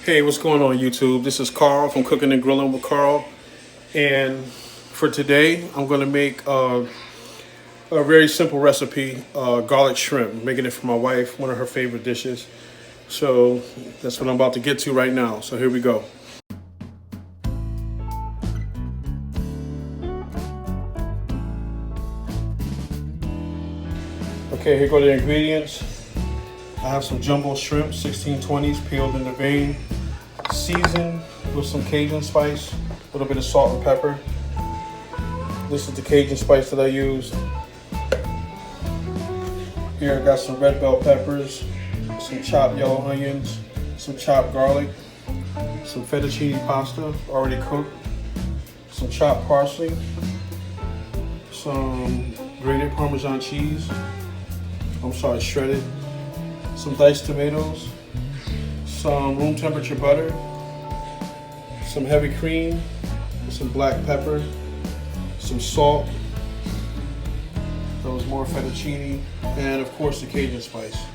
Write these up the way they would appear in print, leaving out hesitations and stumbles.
Hey, what's going on YouTube? This is Karl from Cooking and Grilling with Karl, and for today I'm going to make a very simple recipe, garlic shrimp. I'm making it for my wife, one of her favorite dishes. So that's what I'm about to get to right now. So here we go. Okay, here go the ingredients. I have some jumbo shrimp, 1620s, peeled and deveined, seasoned with some Cajun spice, a little bit of salt and pepper. This is the Cajun spice that I use. Here I got some red bell peppers, some chopped yellow onions, some chopped garlic, some fettuccine pasta already cooked, some chopped parsley, some grated Parmesan cheese, shredded, some diced tomatoes, some room temperature butter, some heavy cream, some black pepper, some salt, those more fettuccine, and of course the Cajun spice.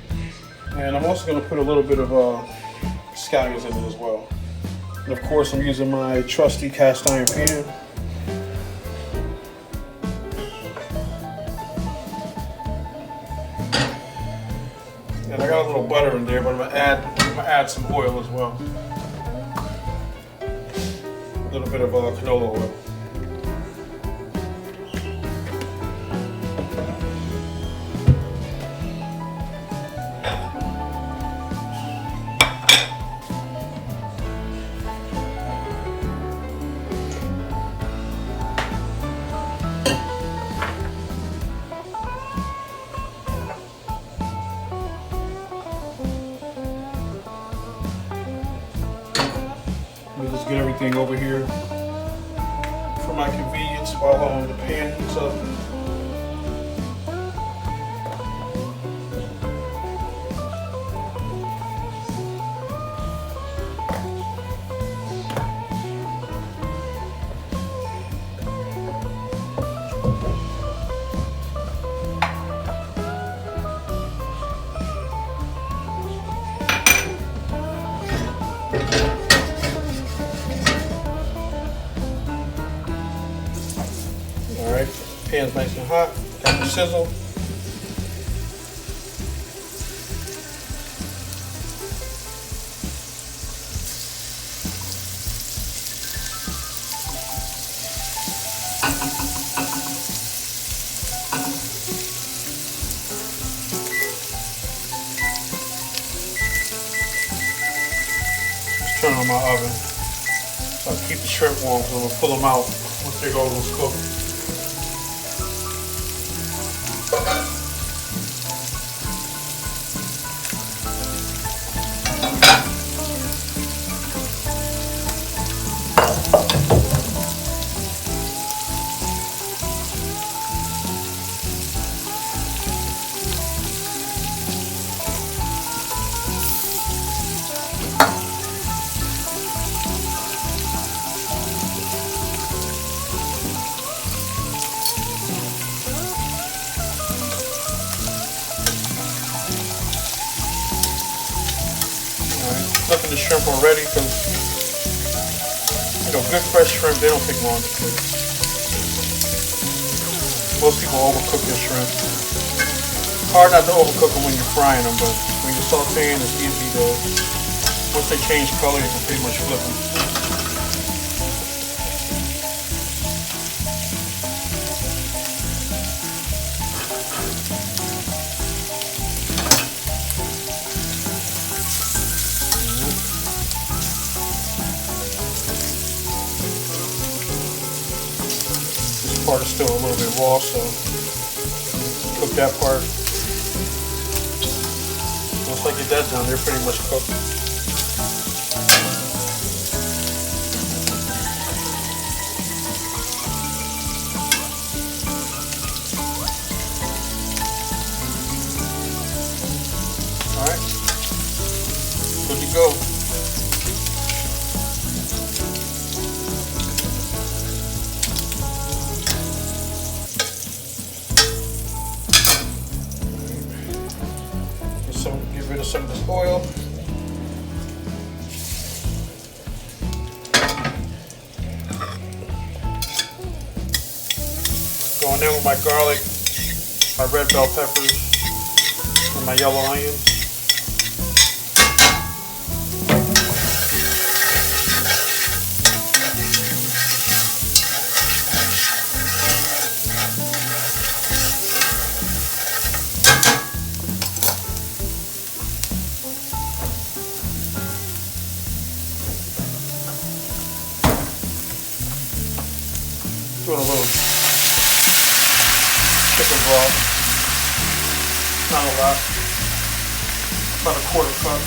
And I'm also going to put a little bit of scallions in it as well. And of course I'm using my trusty cast iron pan. And I got a little butter in there, but I'm gonna add some oil as well. A little bit of canola oil. Just get everything over here for my convenience while the pan heats up. Alright, pan's nice and hot, got the sizzle. Just turn on my oven. So I'll keep the shrimp warm, so I'm going to pull them out once they're almost cooked. Looking the shrimp already, because good fresh shrimp, they don't take long to cook. Most people overcook their shrimp. Hard not to overcook them when you're frying them, but when you're sauteing, it's easy to, once they change color, you can pretty much flip them. Part is still a little bit raw, so cook that part. Once I get that done, they're pretty much cooked. Alright, good to go. Get rid of some of this oil. Going in with my garlic, my red bell peppers, and my yellow onions. Doing a little chicken broth, not a lot, about a quarter cup.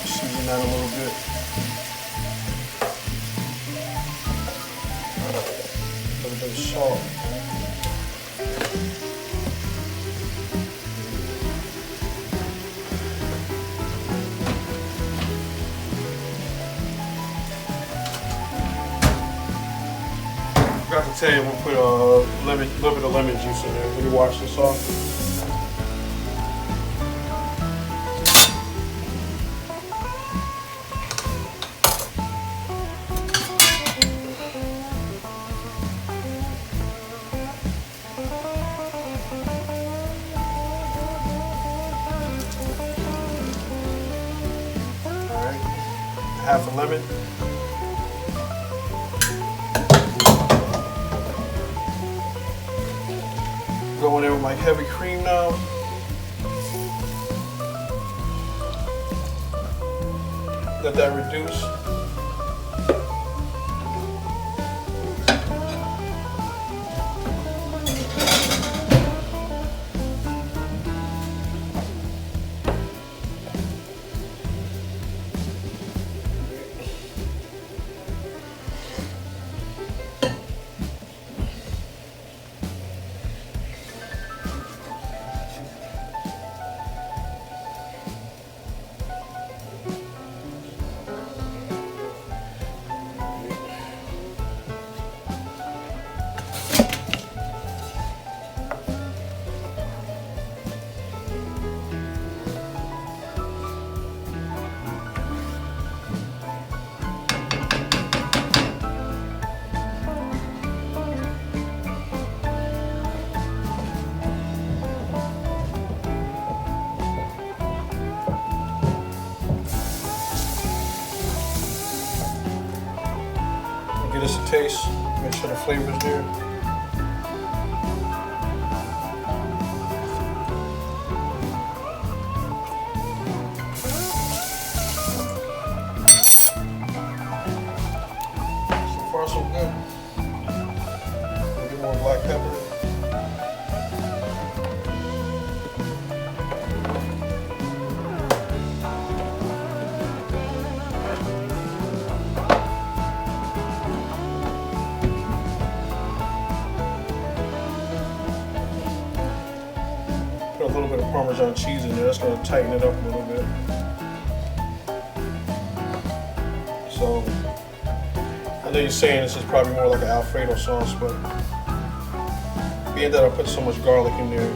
Season that a little bit. A little bit of salt. I forgot to tell you, I'm gonna put a little bit of lemon juice in there. Let me wash this off. All right, half a lemon. Going in with my heavy cream now. Let that reduce. Give this a taste, make sure the flavor's there. So far so good. A little more black pepper. Put a little bit of Parmesan cheese in there. That's going to tighten it up a little bit. So, I know you're saying this is probably more like an Alfredo sauce, but being that I put so much garlic in there,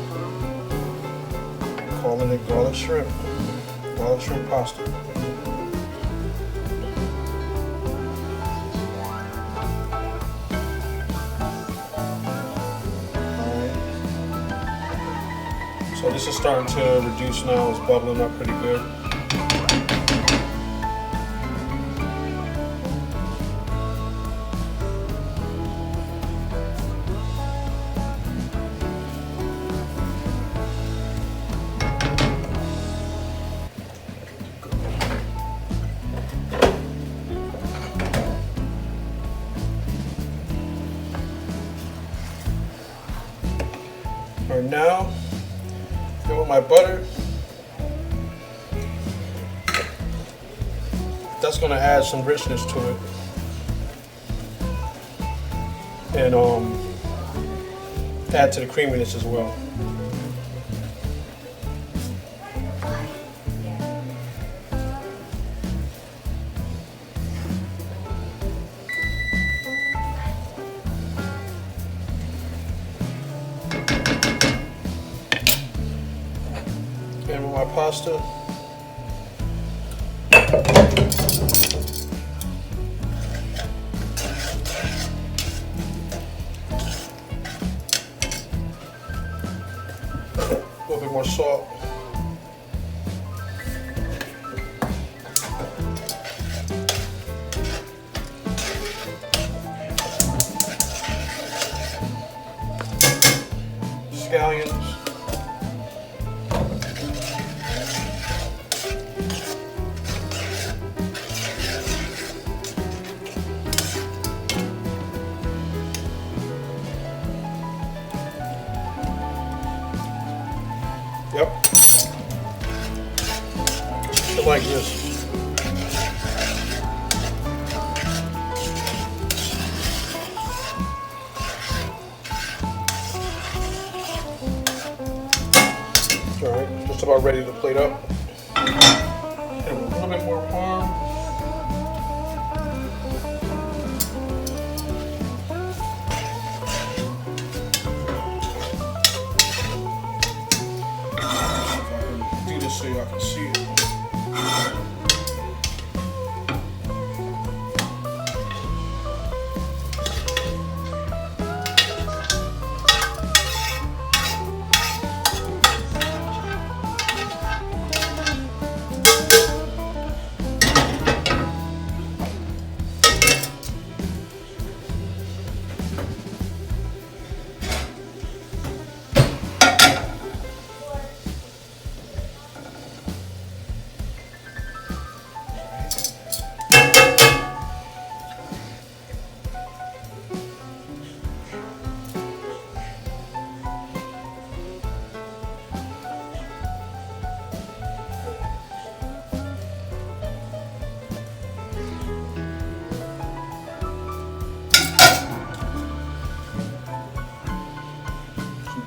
I'm calling it garlic shrimp pasta. So this is starting to reduce now, it's bubbling up pretty good. All right, now, with my butter, that's going to add some richness to it, and add to the creaminess as well. And with my pasta. A little bit more salt. Scallions. Yep. I like this. Alright, just about ready to plate up. And a little bit more parm. Do this so y'all can see it.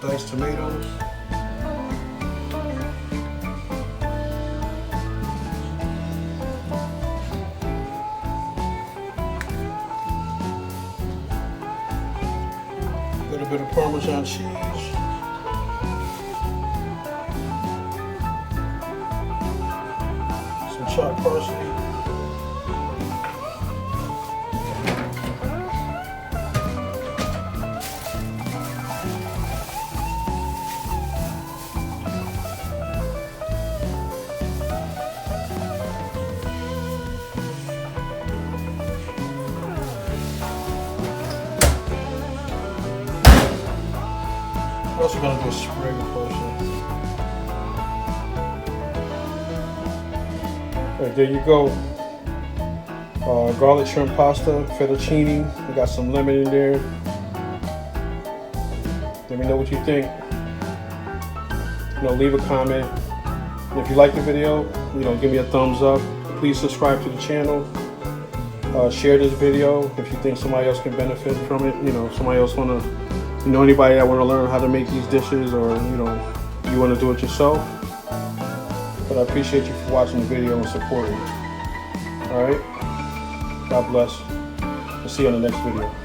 Diced tomatoes. A little bit of Parmesan cheese. Some chopped parsley. I'm also going to do a sprig of parsley. Alright, there you go. Garlic shrimp pasta, fettuccine. We got some lemon in there. Let me know what you think. Leave a comment. And if you like the video, give me a thumbs up. Please subscribe to the channel. Share this video if you think somebody else can benefit from it. Somebody else want to. Anybody that want to learn how to make these dishes, or you want to do it yourself. But I appreciate you for watching the video and supporting. Alright? God bless. I'll see you on the next video.